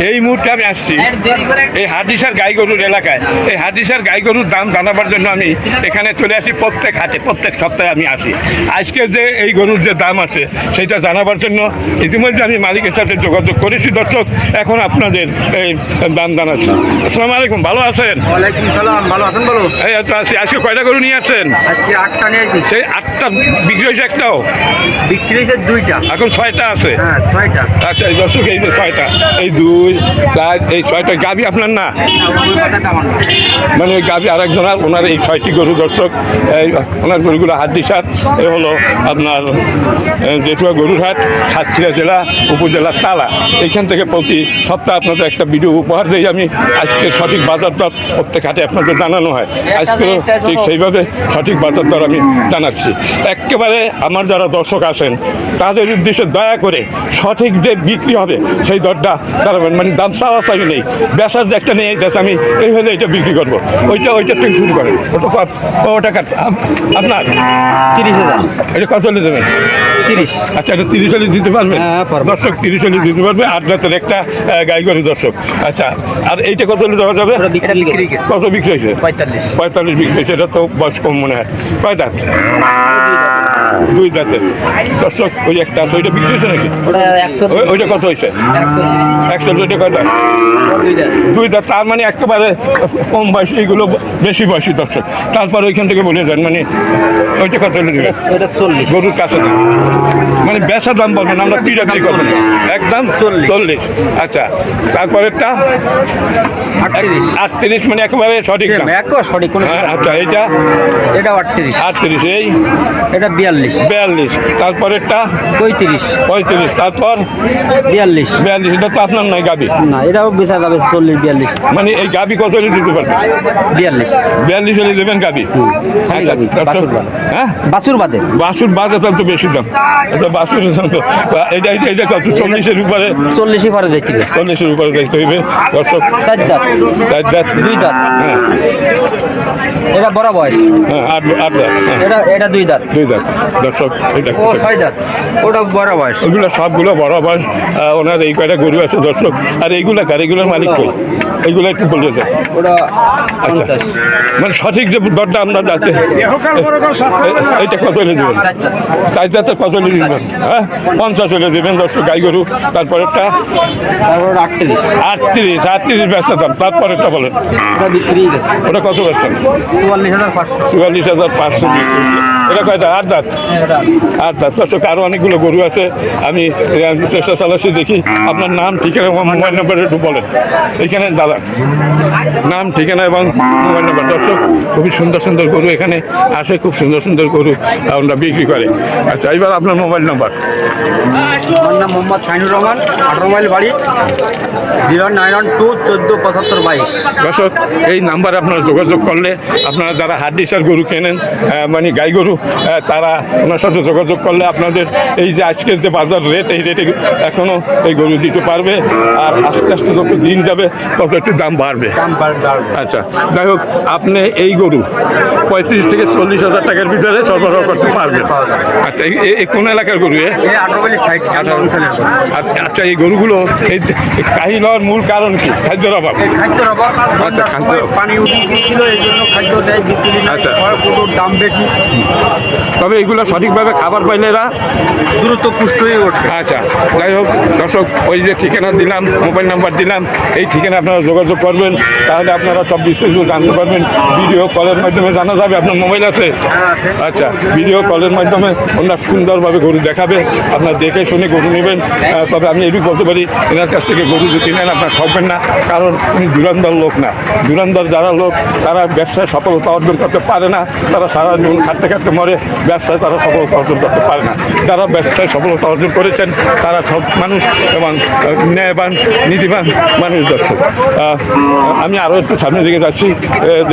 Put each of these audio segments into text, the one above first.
এই মুহূর্তে আমি আসছি এই হাটডিসার গাই গরুর এলাকায়। এই হাটডিসার গাই গরুর দাম জানাবার জন্য আমি এখানে চলে আসি। প্রত্যেক হাটে প্রত্যেক সপ্তাহে আমি আসি। আজকের যে এই গরুর যে দাম আছে সেটা জানাবার জন্য ইতিমধ্যে আমি মালিকের সাথে যোগাযোগ করেছি। দর্শক, এখন আপনাদের এই দাম জানাচ্ছি। আসসালামু আলাইকুম, ভালো আছেন? ওয়ালাইকুম সালাম, ভালো আছেন? বলো। এই তো আছি। আজকে কয়টা গরু নিয়ে আসছেন? আজকে 8টা নিয়ে আসি। সেই 8টা বিক্রি হয়েছে? একটাও বিক্রি হয়েছে 2টা, এখন 6টা আছে। হ্যাঁ 6টা। আচ্ছা, এই দর্শক এই যে 6টা, এই 2 4 এই 6টা গাভী আপনার না? মানে ওই গাভী আরেকজনের, ওনার এই 6টি গরু। দর্শক, এই ওনার গরুগুলো হাটডিসার। এ হলো আপনার জেঠুয়া গরুর হাট, সাতক্ষীরা জেলা, উপজেলা তালা। এইখান থেকে প্রতি সপ্তাহে আপনাদের একটা ভিডিও উপহার দিই আমি। আজকে সঠিক বাজার দর প্রত্যেক হাটে আপনাদের জানানো হয়। আজকেও ঠিক সেইভাবে সঠিক বাজার দর আমি জানাচ্ছি। একেবারে আমার যারা দর্শক আছেন তাদের উদ্দেশ্যে দয়া করে সঠিক যে বিক্রি হবে সেই দরটা তারা, মানে দাম চাওয়া চাই নেই, বেচার যে একটা নেই যাচ্ছে আমি এই হলে এটা বিক্রি করবো, ওইটা থেকে শুরু করেন। ওটা আপনার 30,000। এটা কত হলে দেবেন? 30। আচ্ছা, এটা 30 হলে দিতে পারবেন? দর্শক 30 হলে দিতে পারবে। 8 রাতের একটা গাই গরু। দর্শক, আচ্ছা, আর এইটা কত হলে দেওয়া যাবে? কত বিক্রি হয়েছে? 45 বিক্রি হয়েছে। এটা তো বয়স কম মনে হয়। কয় দাঁত? 2 দাঁতের। দর্শক, ওই একটা আছে, ওইটা বিক্রি হয়েছে নাকি? ওইটা কত হয়েছে? 100। ওইটা কয় দাঁত? 2 দাঁত। তার মানে একেবারে কম বয়সী, এইগুলো বেশি বয়সী। দর্শক, তারপর ওইখান থেকে বলে যান, মানে ওইটা কত হলে দেবেন? গরুর কাছে না, মানে বেচা দাম বলবেন, আমরা পিড়াপিড়ি করবেন, একদম 40। আচ্ছা, তারপরেরটা 38, মানে একেবারে সঠিক দাম। আচ্ছা, এইটা 38। এই এটা 42। তারপরেরটা 35। তারপর 42। এটা তো আপনার নয় গাবি না, এটাও বেচা যাবে 40-42। মানে এই গাবি কত হলে দিতে পারবেন? 42 হলে দেবেন গাবি? হ্যাঁ, বাছুর বাদে তার তো বেশি দাম। এটা বাছুর তো এটা কত? 40-এর উপরে। 40 পরে দেখতে 40-এর উপরে দেখতে হইবে। দর্শক, 4 দাঁত, 4 দাঁত, 2 দাঁত। হ্যাঁ, এটা বড় বয়স। হ্যাঁ, 8 দাঁত। এটা 2 দাঁত। 2 দাঁত। দর্শক, এটা 6 দাঁত। ওটা বড় বয়স। ওইগুলো সবগুলো বড় বয়স। ওনার এই কয়টা গরু আছে। দর্শক, আর এইগুলা কার? এইগুলোর মালিক কই? এইগুলো একটু বলে দেন। ওটা আচ্ছা, 50। মানে সঠিক যে দরটা আমরা যাতে এইটা কত হলে দেবেন? 4 দাঁতের কত হলে দেবেন? হ্যাঁ, 50 হলে দেবেন। দর্শক, গাই গরু। তারপরেরটা 38 বেচা দাম। তারপরেরটা বলেন। ওটা বিক্রি গেছে। ওটা কত বেচছেন? 44,500। এটা কয়টা? 8 দাঁত। 8 দাঁত। দর্শক, আরও অনেকগুলো গরু আছে, আমি চেষ্টা চালাচ্ছি। দেখি আপনার নাম, ঠিকানা, মোবাইল নাম্বার একটু বলেন। এইখানে দাদা নাম, ঠিকানা এবং মোবাইল নাম্বার। দর্শক, খুবই সুন্দর সুন্দর গরু এখানে আসে, খুব সুন্দর সুন্দর গরু আমরা বিক্রি করে। আচ্ছা, এবার আপনার মোবাইল নাম্বার। আমার নাম মোহাম্মদ শাহিনুর রহমান, 18 মাইল বাড়ি, 0912147522। দর্শক, এই নাম্বারে আপনারা যোগাযোগ করলে আপনারা যারা হাটডিসার গরু কেনেন, মানে গাই গরু, তারা ওনার সাথে যোগাযোগ করলে আপনাদের এই যে আজকের যে বাজার রেট, এই রেটে এখনও এই গরু দিতে পারবে। আর আস্তে আস্তে যত দিন যাবে তত একটু দাম বাড়বে। আচ্ছা, যাই হোক, আপনি এই গরু 35 থেকে 40,000 টাকার ভিতরে সরবরাহ করতে পারবেন। আচ্ছা, এই কোন এলাকার গরু? 18 মাইল সাইড। আচ্ছা, এই গরুগুলো এই কাহিল হওয়ার মূল কারণ কি? খাদ্যের অভাব। আচ্ছা, পানি উঠিয়ে দিচ্ছিল, এই জন্য খাদ্য দেয় দিচ্ছিল। আচ্ছা, গরুর দাম বেশি। তবে এইগুলো সঠিকভাবে খাবার পাইলে এরা দ্রুত পুষ্ট হয়ে ওঠে। আচ্ছা, যাই হোক দর্শক, ওই যে ঠিকানা দিলাম, মোবাইল নাম্বার দিলাম, এই ঠিকানা আপনারা যোগাযোগ করবেন। তাহলে আপনারা সব বিস্তারিত জানতে পারবেন। ভিডিও কলের মাধ্যমে জানা যাবে। আপনার মোবাইল আছে? আচ্ছা, ভিডিও কলের মাধ্যমে ওনারা সুন্দরভাবে গরু দেখাবে, আপনার দেখে শুনে গরু নেবেন। তবে আমি এটুকু বলতে পারি, এনার কাছ থেকে গরু যদি নেন আপনার ঠকবেন না, কারণ উনি দুরান্দার লোক না। দুরান্দার যারা লোক তারা ব্যবসায় সফলতা অর্জন করতে পারে না, তারা সারা জীবন খাটতে খাটতে মরে, ব্যবসায় তারা সফলতা অর্জন করতে পারে না। যারা ব্যবসায় সফলতা অর্জন করেছেন তারা সব মানুষ এবং ন্যায়বান, নীতিবান মানুষ। দর্শক, আমি আরও একটু সামনের দিকে যাচ্ছি,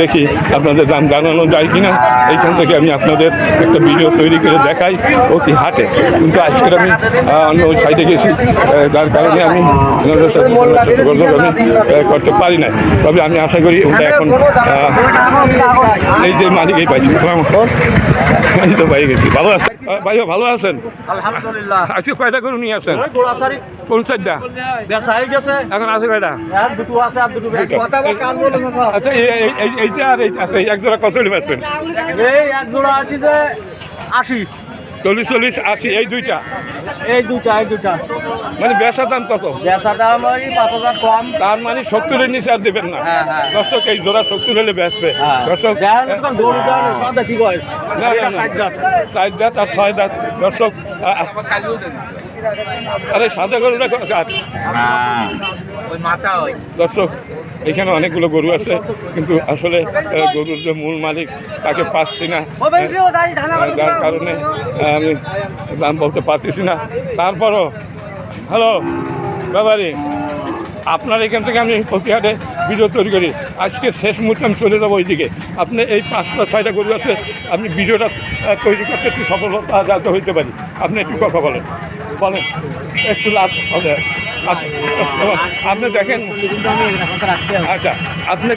দেখি আপনাদের দাম জানানো যায় কিনা। এইখান থেকে আমি আপনাদের একটা ভিডিও তৈরি করে দেখাই অতি হাটে। কিন্তু আজকের আমি অন্য ওই সাইডে গেছি, যার কারণে আমি করতে পারি না। তবে আমি আশা করি ওটা এখন এই যে মালিক এই পাইছি। আমি তো পাই গেছি। ভালো আছেন ভাইও? ভালো আছেন? আলহামদুলিল্লাহ। আজকে কয়টা গরু নিয়ে আসছেন? গোড়াসারি কোন চারটা? বেচা হয়ে গেছে, এখন আছে কয়টা? আর দুটো আছে, আর দুটো বেচা। আচ্ছা এইটা আর এইটা আছে, এক জোড়া কত হলে বেচবেন? এই এক জোড়া আছে যে 80, 40, 80 এই দুইটা, এই দুটা মানে বেচার দাম কত? বেচা দাম ওই 5000 কম। তার মানে 70-এর নিচে আর দেবেন না? হ্যাঁ, হ্যাঁ। দর্শক এই জোড়া 70 হলে বেচবে। দর্শক দেখেন গরু দেওয়া সাদা কি বয়স, না, না, না। 4 দাঁত। 4 দাঁত আর 6 দাঁত। দর্শক আরে সাদা গরুটা কাজ। ওই মাথা ওই দর্শক এখানে অনেকগুলো গরু আছে, কিন্তু আসলে গরুর যে মূল মালিক তাকে পাচ্ছি না, যার কারণে আমি দাম বলতে পারতেছি না। তারপরও হ্যালো ব্যাপারি, আপনার এখান থেকে আমি প্রতিহাটে ভিডিও তৈরি করি। আজকে শেষ মুহূর্তে আমি চলে যাবো ওইদিকে। আপনি এই 5-6টা গরু আছে, আপনি ভিডিওটা তৈরি করতে একটু সফলতা যাতে হইতে পারি। আপনি একটু কথা বলেন একটু লাভ হবে। আপনি দেখেন, আচ্ছা আপনি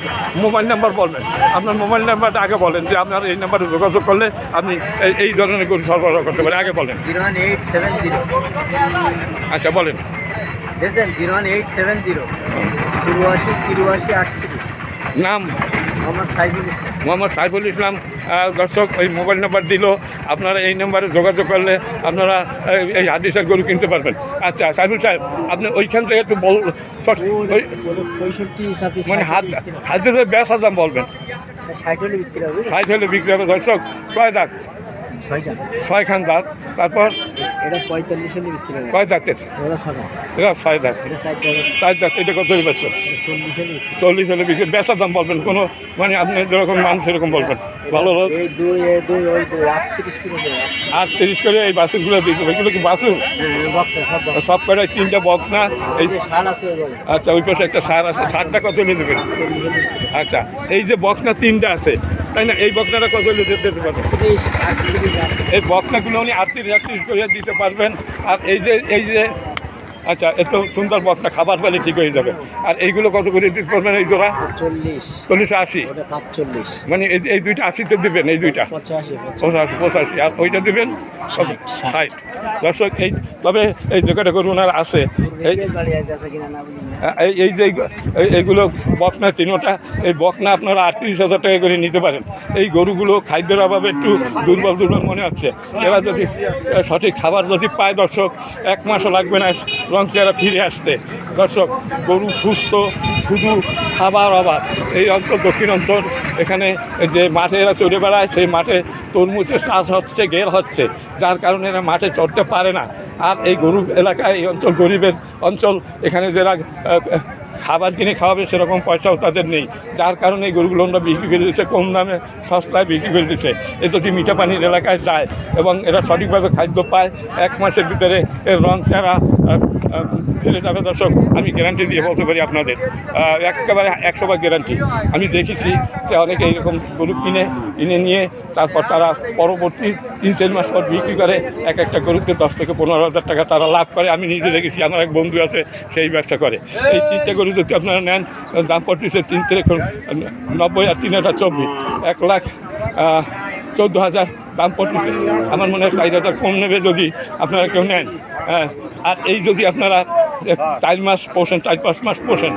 মোবাইল নাম্বার বলবেন, আপনার মোবাইল নাম্বারটা আগে বলেন, যে আপনার এই নাম্বারে যোগাযোগ করলে আপনি এই ধরনের গরু সরবরাহ করতে পারেন। আগে বলেন। 01870 আচ্ছা বলেন। দেখছেন 01870 84 38। নাম? আমার সাইজুল মোহাম্মদ সাইফুল ইসলাম। দর্শক এই মোবাইল নাম্বার দিল, আপনারা এই নাম্বারে যোগাযোগ করলে আপনারা এই হাদিসের গরু কিনতে পারবেন। আচ্ছা সাইফুল সাহেব, আপনি ওইখান থেকে একটু মানে হাতে বেচার দাম বলবেন। 60 হলে বিক্রি হবে। 60 হলে বিক্রি হবে। দর্শক কয় দাঁত? 6খান দাঁত। তারপর এটা 45 হলে বিক্রি হবে। কয় দাঁতের? ওরা 6 এরা 6 দাঁত। এটা 60 4 দাঁত। এটা কত হলে বেচবেন? 40 হলে বিক্রি। 40 হলে বিক্রি। বেচার দাম বলবেন, কোনো মানে আপনি যেরকম মান সেরকম বলবেন। ভালো এই দুই ওই দুই 38 করে দেবে। 38 করে এই বাছুরগুলো দিতে হবে। এগুলো কি বাছুর? বক্তা সব বক্তা। সব কটায় 3টা বকনা। এই যে শাল আছে ওই বলে। আচ্ছা ওই পাশে একটা সার আছে, সারটা কত হলে দেবেন? 40 হলে বিক্রি। আচ্ছা এই যে বকনা 3টা আছে, তাই না? এই বকনাটা কত হলে দিতে পারবেন? 30 38 এই বকনাগুলো উনি 38 করে দিতে পারবেন। আর এই যে আচ্ছা এত সুন্দর বকনা খাবার পেলে ঠিক হয়ে যাবে। আর এইগুলো কত করে দিতে পারবেন? এই জোড়া 40 40, 80 ওটা 45 মানে এই দুইটা 80-তে দেবেন। এই দুইটা 85 আর ওইটা দেবেন 60। দর্শক এই তবে এই জায়গাটা করুন ওনার আছে। বাড়ি আছে কিনা না বুঝি না। এই যে এইগুলো বকনা 3টা, এই বকনা আপনারা 38,000 টাকা করে নিতে পারেন। এই গরুগুলো খাদ্যের অভাবে একটু দুর্বল মনে হচ্ছে। এরা যদি সঠিক খাবার যদি পায়, দর্শক 1 মাসও লাগবে না রং চেহারা ফিরে আসতে। দর্শক গরু সুস্থ, শুধু খাবার অভাব। এই অঞ্চল দক্ষিণ অঞ্চল, এখানে যে মাঠে এরা চড়ে বেড়ায়, সেই মাঠে তরমুজের চাষ হচ্ছে, ঘের হচ্ছে, যার কারণে এরা মাঠে চড়তে পারে না। আর এই গরু এলাকায়, এই অঞ্চল গরিবের অঞ্চল, এখানে যারা খাবার কিনে খাওয়াবে সেরকম পয়সাও তাদের নেই, যার কারণে এই গরুগুলো আমরা বিক্রি করে দিচ্ছে, কম দামে সস্তায় বিক্রি করে দিচ্ছে। এ যদি মিঠা পানির এলাকায় যায় এবং এরা সঠিকভাবে খাদ্য পায়, 1 মাসের ভিতরে এর রং চেহারা ফেলে যাবে। দর্শক আমি গ্যারান্টি দিয়ে বলতে পারি আপনাদের, একেবারে 100% গ্যারান্টি। আমি দেখেছি যে অনেকে এইরকম গরু কিনে নিয়ে তারপর তারা পরবর্তী 3-4 মাস পর বিক্রি করে একটা গরুতে 10 থেকে 15,000 টাকা তারা লাভ করে। আমি নিজে দেখেছি, আমার এক বন্ধু আছে সেই ব্যবসা করে। এই 3টে গরু যদি আপনারা নেন, দাম পড়তেছে 3,90,000 আর 3,24 1,14,000 দাম পড়তেছে। আমার মনে হয় 4,000 কম নেবে যদি আপনারা কেউ নেন। আর এই যদি আপনারা 4 মাস পোষেন, 4-5 মাস পোষেন,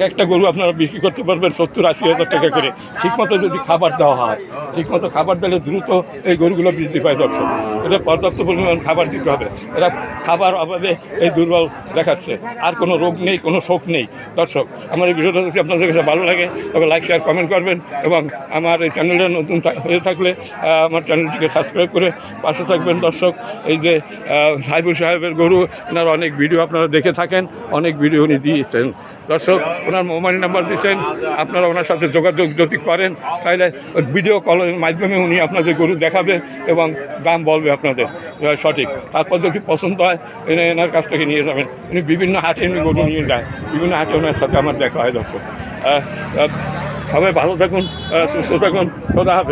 একটা গরু আপনারা বিক্রি করতে পারবেন 70-80,000 টাকা করে। ঠিকমতো যদি খাবার দেওয়া হয়, ঠিকমতো খাবার দিলে দ্রুত এই গরুগুলো বৃদ্ধি পায়। দর্শক এটা পর্যাপ্ত পরিমাণ খাবার দিতে হবে। এরা খাবার অভাবে এই দুর্বল দেখাচ্ছে, আর কোনো রোগ নেই, কোনো শোক নেই। দর্শক আমার এই ভিডিওটা যদি আপনাদের কাছে ভালো লাগে তবে লাইক, শেয়ার, কমেন্ট করবেন এবং আমার এই চ্যানেলটা নতুন হয়ে থাকলে আমার চ্যানেলটিকে সাবস্ক্রাইব করে পাশে থাকবেন। দর্শক এই যে সাইফুল সাহেবের গরু, এনার অনেক ভিডিও আপনারা দেখে থাকেন, অনেক ভিডিও উনি দিয়েছেন। দর্শক ওনার মোবাইল নাম্বার দিচ্ছেন, আপনারা ওনার সাথে যোগাযোগ যদি করেন তাহলে ভিডিও কলের মাধ্যমে উনি আপনাদের গরু দেখাবে এবং দাম বলবে আপনাদের সঠিক। তারপর যদি পছন্দ হয় এনার কাছ থেকে নিয়ে যাবেন। উনি বিভিন্ন হাটে এমনি গরু নিয়ে যায়, বিভিন্ন হাটে ওনার সাথে আমার দেখা হয়। দর্শক সবাই ভালো থাকুন, সুস্থ থাকুন, খোদা হাফেজ।